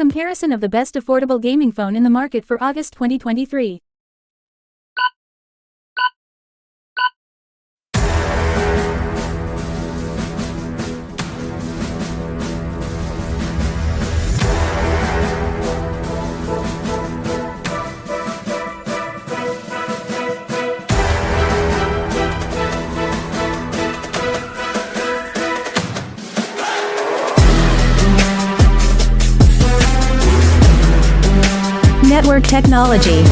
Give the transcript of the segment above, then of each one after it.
Comparison of the best affordable gaming phone in the market for August 2023. Network technology.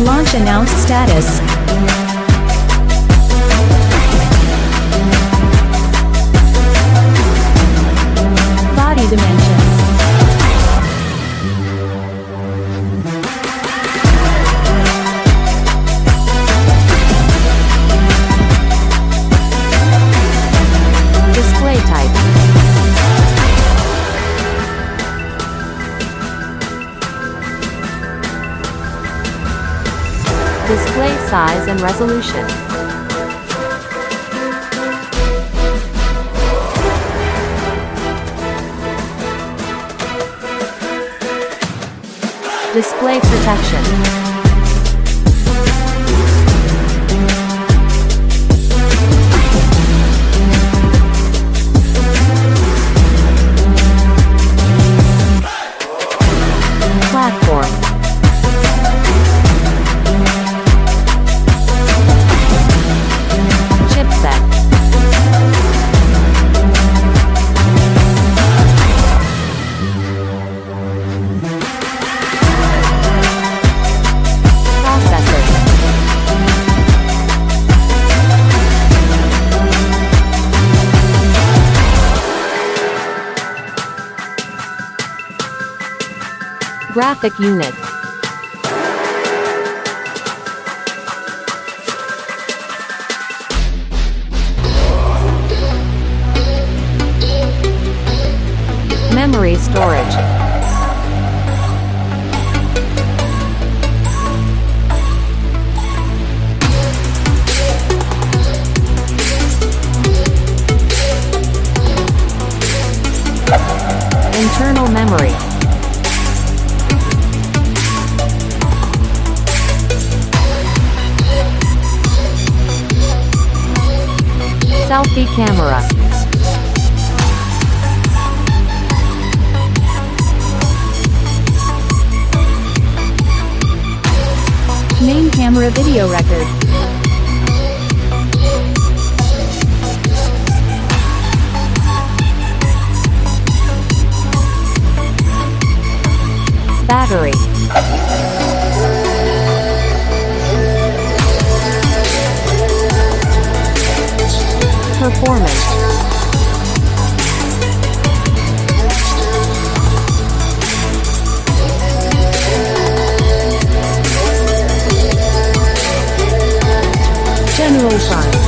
Launch announced status. Body dimensions. Display type. Display size and resolution. Display protection. Platform. Chipset. Processor. Graphic unit. Memory storage. Internal memory. Selfie camera. Main camera video record. Battery. Performance. General price.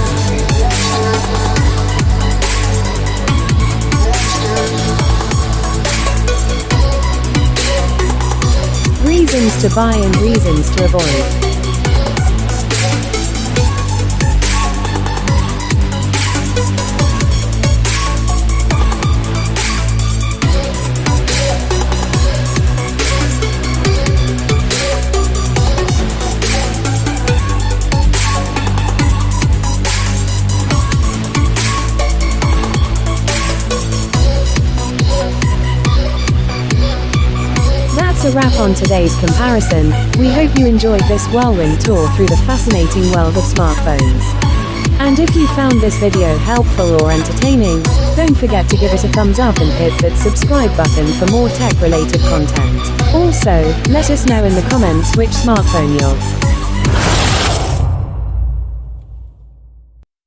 Reasons to buy and reasons to avoid. That's a wrap on today's comparison. We hope you enjoyed this whirlwind tour through the fascinating world of smartphones. And if you found this video helpful or entertaining, don't forget to give it a thumbs up and hit that subscribe button for more tech-related content. Also, let us know in the comments which smartphone you're